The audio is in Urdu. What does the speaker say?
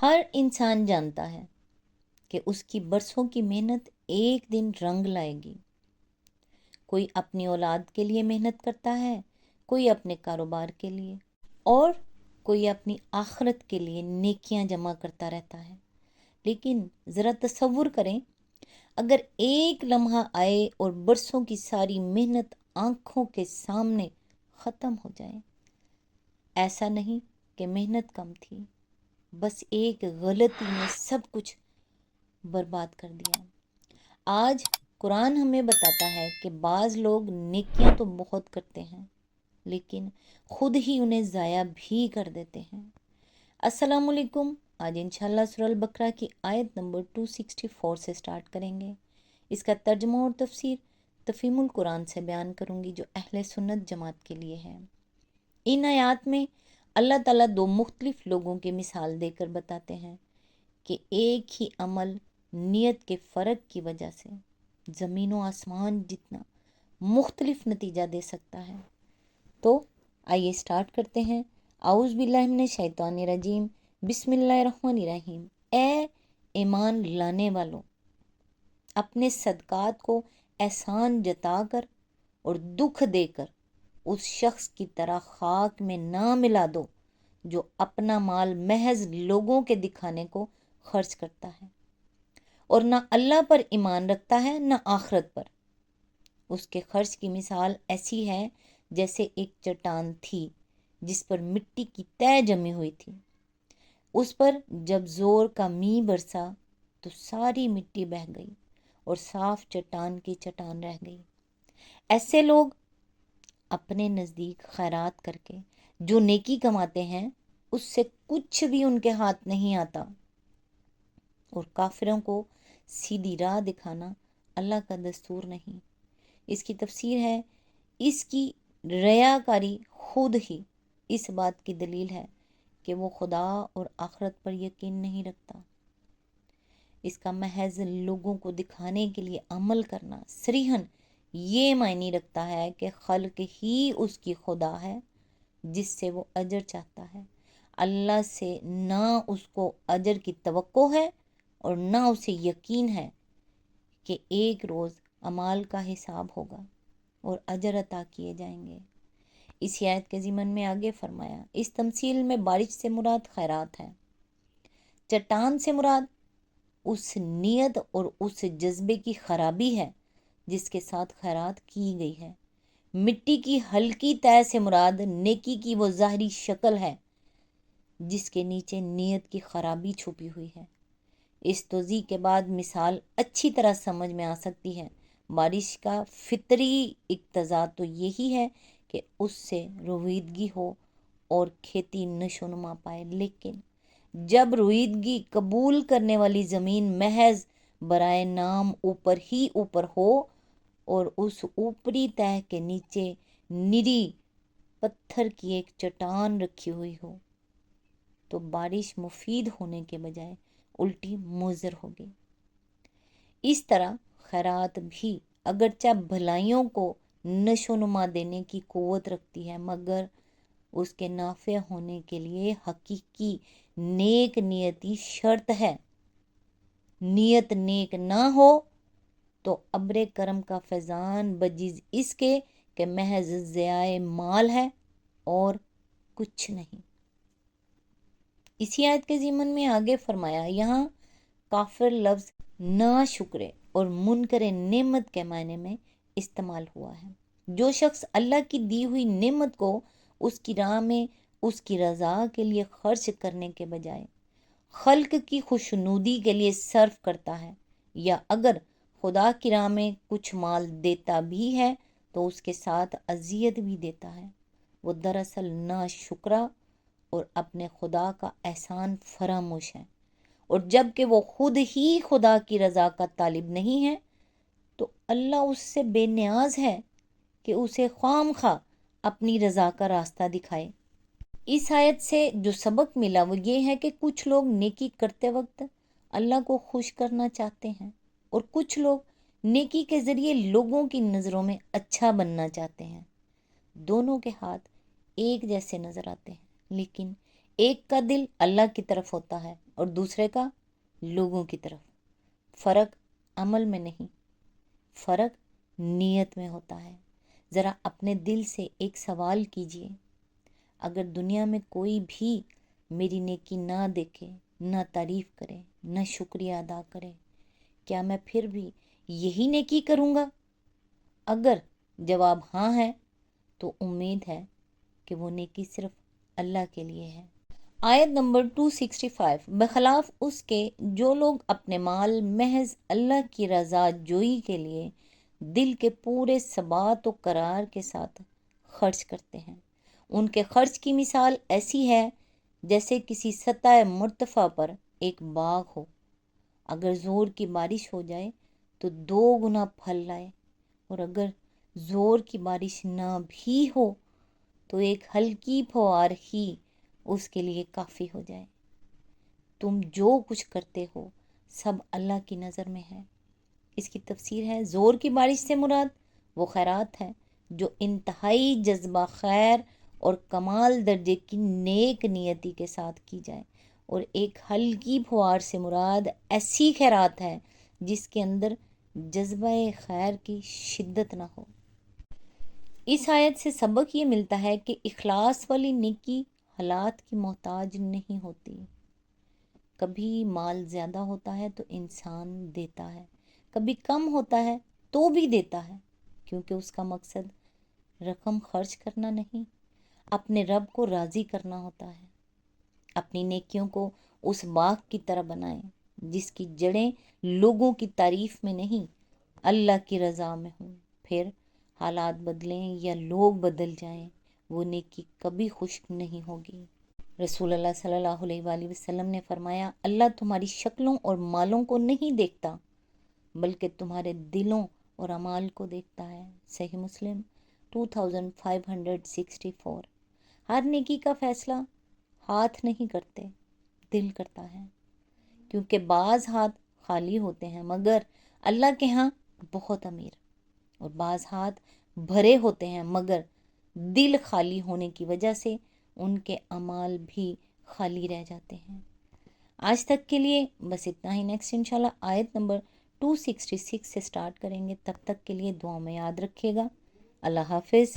ہر انسان جانتا ہے کہ اس کی برسوں کی محنت ایک دن رنگ لائے گی۔ کوئی اپنی اولاد کے لیے محنت کرتا ہے، کوئی اپنے کاروبار کے لیے، اور کوئی اپنی آخرت کے لیے نیکیاں جمع کرتا رہتا ہے۔ لیکن ذرا تصور کریں، اگر ایک لمحہ آئے اور برسوں کی ساری محنت آنکھوں کے سامنے ختم ہو جائے۔ ایسا نہیں کہ محنت کم تھی، بس ایک غلطی نے سب کچھ برباد کر دیا۔ آج قرآن ہمیں بتاتا ہے کہ بعض لوگ نیکیاں تو بہت کرتے ہیں، لیکن خود ہی انہیں ضائع بھی کر دیتے ہیں۔ السلام علیکم۔ آج انشاءاللہ سورہ البقرہ کی آیت نمبر 264 سے سٹارٹ کریں گے۔ اس کا ترجمہ اور تفسیر تفہیم القرآن سے بیان کروں گی جو اہل سنت جماعت کے لیے ہے۔ ان آیات میں اللہ تعالیٰ دو مختلف لوگوں کی مثال دے کر بتاتے ہیں کہ ایک ہی عمل نیت کے فرق کی وجہ سے زمین و آسمان جتنا مختلف نتیجہ دے سکتا ہے۔ تو آئیے سٹارٹ کرتے ہیں۔ اعوذ باللہ من الشیطان الرجیم، بسم اللہ الرحمن الرحیم۔ اے ایمان لانے والوں، اپنے صدقات کو احسان جتا کر اور دکھ دے کر اس شخص کی طرح خاک میں نہ ملا دو جو اپنا مال محض لوگوں کے دکھانے کو خرچ کرتا ہے اور نہ اللہ پر ایمان رکھتا ہے نہ آخرت پر۔ اس کے خرچ کی مثال ایسی ہے جیسے ایک چٹان تھی جس پر مٹی کی تہ جمی ہوئی تھی۔ اس پر جب زور کا می برسا تو ساری مٹی بہہ گئی اور صاف چٹان کی چٹان رہ گئی۔ ایسے لوگ اپنے نزدیک خیرات کر کے جو نیکی کماتے ہیں اس سے کچھ بھی ان کے ہاتھ نہیں آتا، اور کافروں کو سیدھی راہ دکھانا اللہ کا دستور نہیں۔ اس کی تفسیر ہے، اس کی ریاکاری خود ہی اس بات کی دلیل ہے کہ وہ خدا اور آخرت پر یقین نہیں رکھتا۔ اس کا محض لوگوں کو دکھانے کے لیے عمل کرنا صریحاً یہ معنی رکھتا ہے کہ خلق ہی اس کی خدا ہے جس سے وہ اجر چاہتا ہے۔ اللہ سے نہ اس کو اجر کی توقع ہے اور نہ اسے یقین ہے کہ ایک روز اعمال کا حساب ہوگا اور اجر عطا کیے جائیں گے۔ اسی آیت کے ضمن میں آگے فرمایا، اس تمثیل میں بارش سے مراد خیرات ہے، چٹان سے مراد اس نیت اور اس جذبے کی خرابی ہے جس کے ساتھ خیرات کی گئی ہے۔ مٹی کی ہلکی تہ سے مراد نیکی کی وہ ظاہری شکل ہے جس کے نیچے نیت کی خرابی چھپی ہوئی ہے۔ اس توضیح کے بعد مثال اچھی طرح سمجھ میں آ سکتی ہے۔ بارش کا فطری اقتضا تو یہی ہے کہ اس سے رویدگی ہو اور کھیتی نشو و نما پائے، لیکن جب رویدگی قبول کرنے والی زمین محض برائے نام اوپر ہی اوپر ہو اور اس اوپری تہہ کے نیچے نری پتھر کی ایک چٹان رکھی ہوئی ہو تو بارش مفید ہونے کے بجائے الٹی مضر ہوگی۔ اس طرح خیرات بھی اگرچہ بھلائیوں کو نشو و نما دینے کی قوت رکھتی ہے، مگر اس کے نافع ہونے کے لیے حقیقی نیک نیتی شرط ہے۔ نیت نیک نہ ہو تو ابر کرم کا فیضان بجز اس کے کہ محض ضیاع مال ہے اور کچھ نہیں۔ اسی آیت کے ضمن میں آگے فرمایا، یہاں کافر لفظ ناشکرے اور منکر نعمت کے معنی میں استعمال ہوا ہے۔ جو شخص اللہ کی دی ہوئی نعمت کو اس کی راہ میں اس کی رضا کے لیے خرچ کرنے کے بجائے خلق کی خوشنودی کے لیے صرف کرتا ہے، یا اگر خدا کی راہ میں کچھ مال دیتا بھی ہے تو اس کے ساتھ اذیت بھی دیتا ہے، وہ دراصل ناشکرا اور اپنے خدا کا احسان فراموش ہے۔ اور جب کہ وہ خود ہی خدا کی رضا کا طالب نہیں ہے تو اللہ اس سے بے نیاز ہے کہ اسے خواہ مخواہ اپنی رضا کا راستہ دکھائے۔ اس آیت سے جو سبق ملا وہ یہ ہے کہ کچھ لوگ نیکی کرتے وقت اللہ کو خوش کرنا چاہتے ہیں اور کچھ لوگ نیکی کے ذریعے لوگوں کی نظروں میں اچھا بننا چاہتے ہیں۔ دونوں کے ہاتھ ایک جیسے نظر آتے ہیں، لیکن ایک کا دل اللہ کی طرف ہوتا ہے اور دوسرے کا لوگوں کی طرف۔ فرق عمل میں نہیں، فرق نیت میں ہوتا ہے۔ ذرا اپنے دل سے ایک سوال کیجئے، اگر دنیا میں کوئی بھی میری نیکی نہ دیکھے، نہ تعریف کرے، نہ شکریہ ادا کرے، کیا میں پھر بھی یہی نیکی کروں گا؟ اگر جواب ہاں ہے تو امید ہے کہ وہ نیکی صرف اللہ کے لیے ہے۔ آیت نمبر 265، بخلاف اس کے جو لوگ اپنے مال محض اللہ کی رضا جوئی کے لیے دل کے پورے ثبات و قرار کے ساتھ خرچ کرتے ہیں، ان کے خرچ کی مثال ایسی ہے جیسے کسی سطح مرتفع پر ایک باغ ہو، اگر زور کی بارش ہو جائے تو 2 گنا پھل لائے، اور اگر زور کی بارش نہ بھی ہو تو ایک ہلکی پھوار ہی اس کے لیے کافی ہو جائے۔ تم جو کچھ کرتے ہو سب اللہ کی نظر میں ہے۔ اس کی تفسیر ہے، زور کی بارش سے مراد وہ خیرات ہے جو انتہائی جذبہ خیر اور کمال درجے کی نیک نیتی کے ساتھ کی جائے، اور ایک ہلکی پھوار سے مراد ایسی خیرات ہے جس کے اندر جذبہ خیر کی شدت نہ ہو۔ اس آیت سے سبق یہ ملتا ہے کہ اخلاص والی نیکی حالات کی محتاج نہیں ہوتی۔ کبھی مال زیادہ ہوتا ہے تو انسان دیتا ہے، کبھی کم ہوتا ہے تو بھی دیتا ہے، کیونکہ اس کا مقصد رقم خرچ کرنا نہیں، اپنے رب کو راضی کرنا ہوتا ہے۔ اپنی نیکیوں کو اس باغ کی طرح بنائیں جس کی جڑیں لوگوں کی تعریف میں نہیں، اللہ کی رضا میں ہوں۔ پھر حالات بدلیں یا لوگ بدل جائیں، وہ نیکی کبھی خشک نہیں ہوگی۔ رسول اللہ صلی اللہ علیہ وآلہ وسلم نے فرمایا، اللہ تمہاری شکلوں اور مالوں کو نہیں دیکھتا بلکہ تمہارے دلوں اور اعمال کو دیکھتا ہے۔ صحیح مسلم 2564۔ ہر نیکی کا فیصلہ ہاتھ نہیں کرتے، دل کرتا ہے، کیونکہ بعض ہاتھ خالی ہوتے ہیں مگر اللہ کے ہاں بہت امیر، اور بعض ہاتھ بھرے ہوتے ہیں مگر دل خالی ہونے کی وجہ سے ان کے اعمال بھی خالی رہ جاتے ہیں۔ آج تک کے لیے بس اتنا ہی۔ نیکسٹ انشاءاللہ آیت نمبر 266 سے سٹارٹ کریں گے۔ تب تک کے لیے دعاؤں میں یاد رکھیے گا۔ اللہ حافظ۔